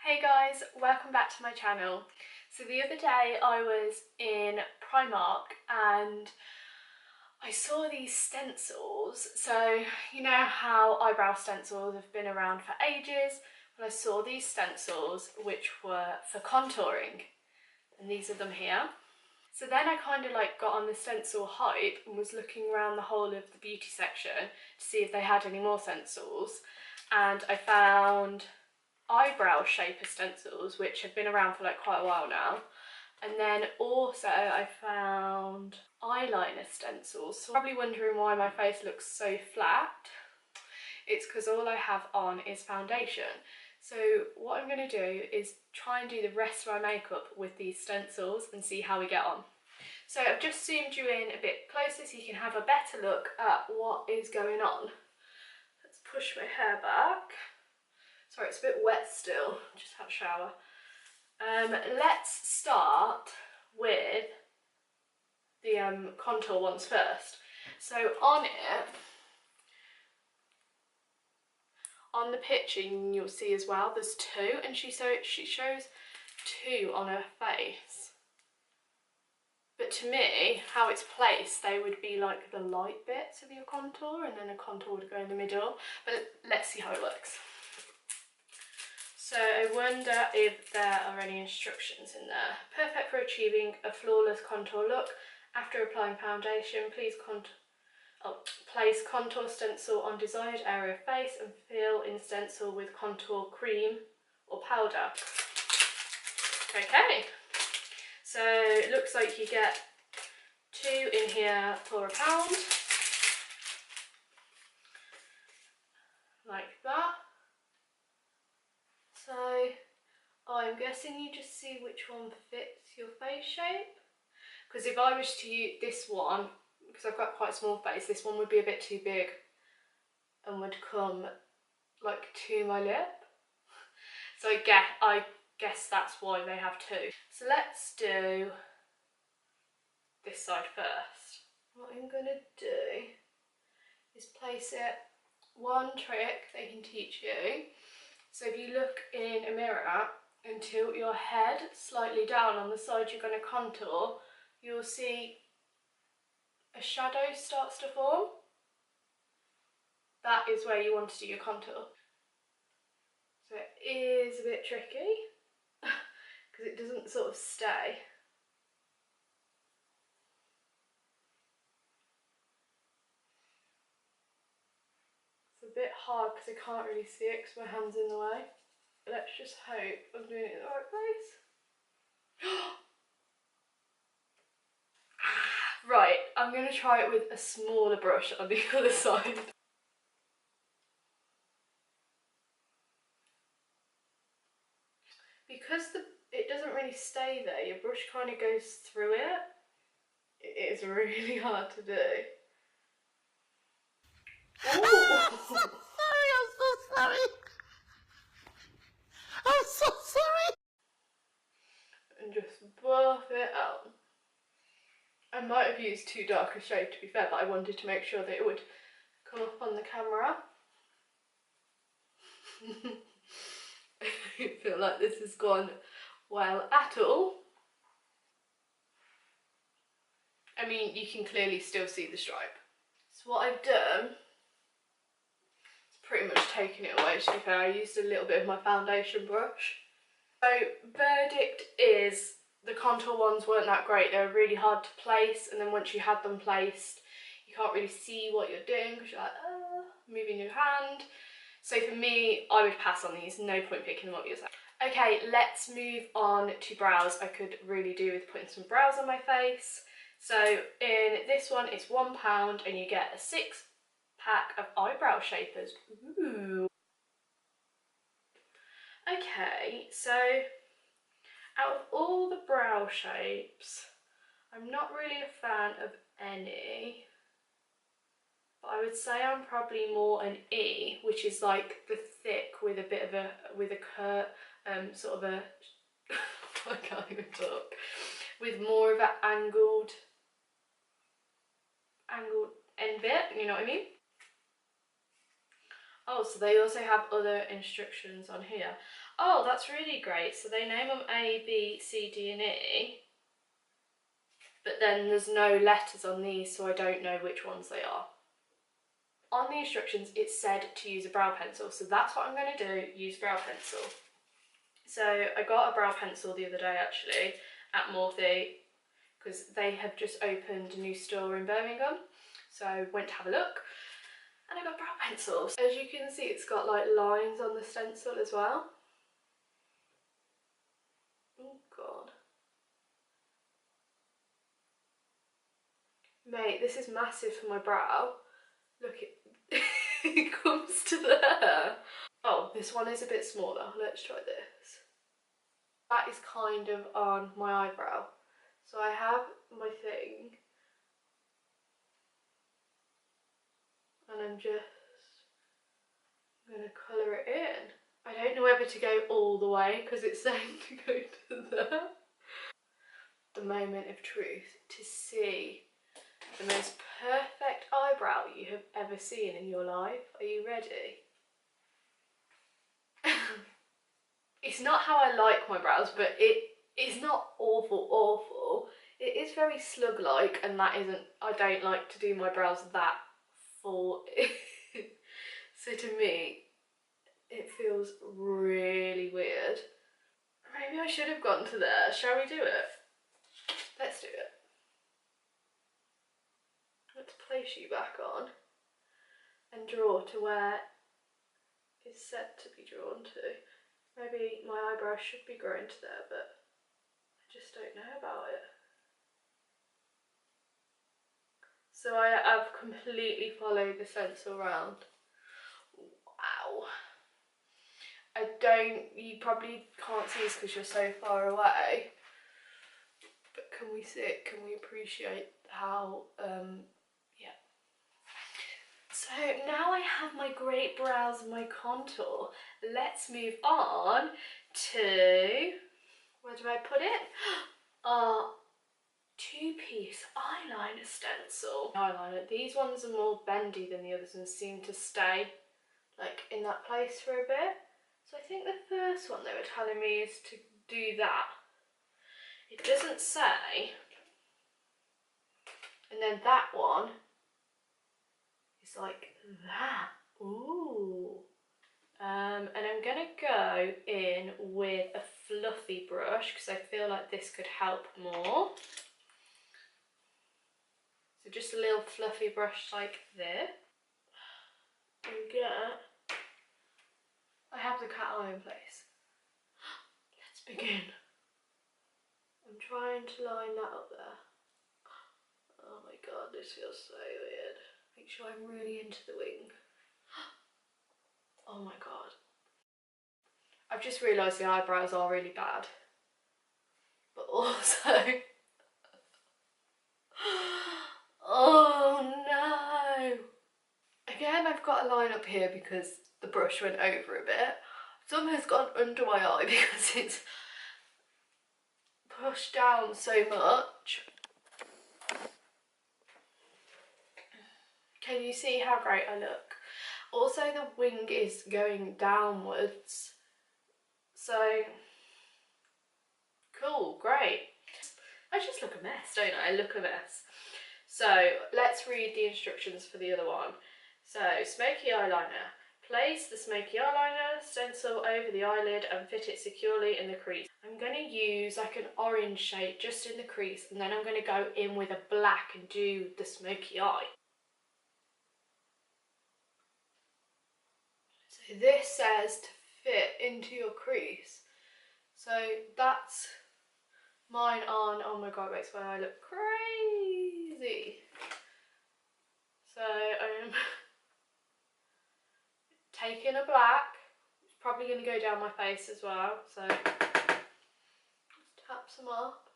Hey guys, welcome back to my channel. So the other day I was in Primark and I saw these stencils. So you know how eyebrow stencils have been around for ages? Well, I saw these stencils which were for contouring, and these are them here. So then I kind of like got on the stencil hype and was looking around the whole of the beauty section to see if they had any more stencils, and I found eyebrow shaper stencils which have been around for like quite a while now, and then also I found eyeliner stencils. So probably wondering why my face looks so flat. It's because all I have on is foundation. So what I'm going to do is try and do the rest of my makeup with these stencils and see how we get on. So I've just zoomed you in a bit closer so you can have a better look at what is going on. Let's push my hair back. Sorry, it's a bit wet still, just had a shower. Let's start with the contour ones first. So on it, on the picture you'll see as well, there's two, and she shows two on her face. But to me, how it's placed, they would be like the light bits of your contour, and then a contour would go in the middle. But let's see how it works. So I wonder if there are any instructions in there. Perfect for achieving a flawless contour look. After applying foundation, please place contour stencil on desired area of face and fill in stencil with contour cream or powder. Okay, so it looks like you get two in here for £1, like that. So I'm guessing you just see which one fits your face shape. Because if I was to use this one, because I've got quite a small face, this one would be a bit too big and would come like to my lip. So I guess that's why they have two. So let's do this side first. What I'm gonna do is place it, one trick they can teach you. So if you look in a mirror and tilt your head slightly down on the side you're going to contour, you'll see a shadow starts to form. That is where you want to do your contour. So it is a bit tricky because it doesn't sort of stay. It's a bit hard because I can't really see it because my hand's in the way. Let's just hope I'm doing it in the right place. Right, I'm going to try it with a smaller brush on the other side. Because it doesn't really stay there, your brush kind of goes through it. It is really hard to do. Ooh. I'm so sorry. I'm so sorry. And just buff it out. I might have used too dark a shade to be fair, but I wanted to make sure that it would come up on the camera. I don't feel like this has gone well at all. I mean, you can clearly still see the stripe. So what I've done is pretty much taken it away, to be fair. I used a little bit of my foundation brush. So verdict is the contour ones weren't that great. They were really hard to place, and then once you had them placed, you can't really see what you're doing because you're like, moving your hand. So for me, I would pass on these. No point picking them up yourself. Okay, let's move on to brows. I could really do with putting some brows on my face. So in this one, it's £1 and you get a 6-pack of eyebrow shapers. Ooh. Okay, so out of all the brow shapes, I'm not really a fan of any. But I would say I'm probably more an E, which is like the thick with a bit of sort of a, I can't even talk, with more of an angled end bit, you know what I mean? Oh, so they also have other instructions on here. Oh, that's really great. So they name them A, B, C, D and E, but then there's no letters on these, so I don't know which ones they are. On the instructions, it said to use a brow pencil, so that's what I'm going to do, use brow pencil. So I got a brow pencil the other day actually at Morphe, because they have just opened a new store in Birmingham, so I went to have a look and I got brow pencils. As you can see, it's got like lines on the stencil as well. Oh god. Mate, this is massive for my brow. Look, it comes to there. Oh, this one is a bit smaller. Let's try this. That is kind of on my eyebrow. So I have my thing and I'm just going to colour it in. I don't know whether to go all the way because it's saying to go to there. The moment of truth, to see the most perfect eyebrow you have ever seen in your life. Are you ready? It's not how I like my brows, but it is not awful. It is very slug-like, and that isn't, I don't like to do my brows that full. So to me, it feels really weird. Maybe I should have gone to there. Shall we do it? Let's do it. Let's place you back on and draw to where it's set to be drawn to. Maybe my eyebrow should be growing to there, but I just don't know about it. So I have completely followed the stencil round. Wow. You probably can't see this because you're so far away, but can we see it? Can we appreciate how, yeah. So now I have my great brows and my contour. Let's move on to, where do I put it? Our two-piece eyeliner stencil. Eyeliner. These ones are more bendy than the others and seem to stay like in that place for a bit. So I think the first one they were telling me is to do that. It doesn't say. And then that one is like that. Ooh. And I'm gonna go in with a fluffy brush because I feel like this could help more. So just a little fluffy brush like this. And I have the cat eye in place. Let's begin. I'm trying to line that up there. Oh my god, this feels so weird. Make sure I'm really into the wing. Oh my god. I've just realised the eyebrows are really bad. But also... oh no! Again, I've got a line up here because the brush went over a bit. Some has gone under my eye because it's pushed down so much. Can you see how great I look? Also, the wing is going downwards. So, cool, great. I just look a mess, don't I? I look a mess. So, let's read the instructions for the other one. So, smoky eyeliner. Place the smoky eyeliner stencil over the eyelid and fit it securely in the crease. I'm going to use like an orange shade just in the crease, and then I'm going to go in with a black and do the smoky eye. So this says to fit into your crease. So that's mine on. Oh my god, makes my eye look crazy. So I'm taking a black. It's probably going to go down my face as well. So just tap some up.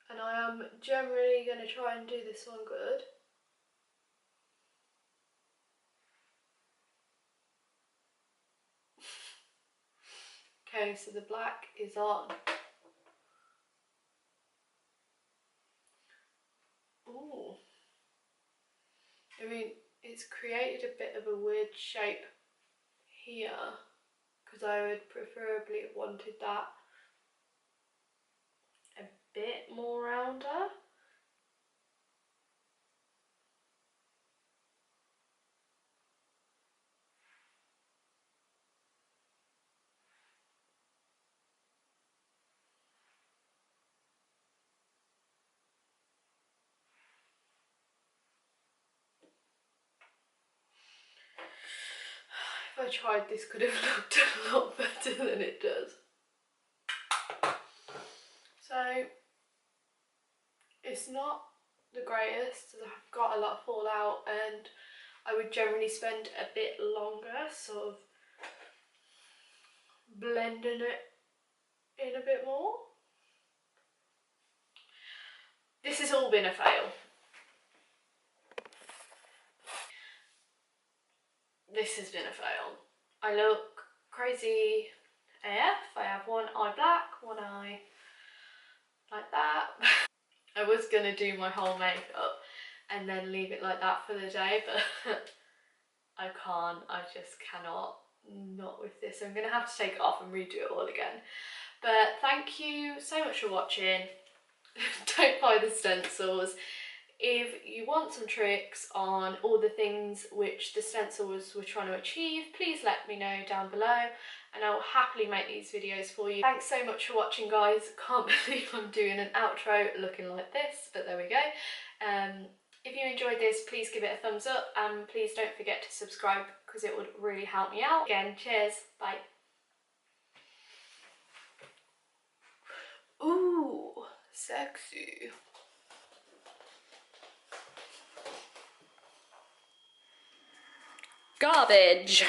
And I am generally going to try and do this one good. Okay, so the black is on. Ooh. I mean, it's created a bit of a weird shape here because I would preferably have wanted that a bit more rounder. If I tried, this could have looked a lot better than it does. So it's not the greatest. I've got a lot of fallout and I would generally spend a bit longer sort of blending it in a bit more. This has all been a fail. This has been a fail. I look crazy AF. I have one eye black, one eye like that. I was gonna do my whole makeup and then leave it like that for the day, but I can't. I just cannot. Not with this. I'm gonna have to take it off and redo it all again. But thank you so much for watching. Don't buy the stencils. If you want some tricks on all the things which the stencils were trying to achieve, please let me know down below and I'll happily make these videos for you. Thanks so much for watching, guys. Can't believe I'm doing an outro looking like this, but there we go. If you enjoyed this, please give it a thumbs up and please don't forget to subscribe because it would really help me out. Again, cheers, bye. Ooh, sexy. Garbage.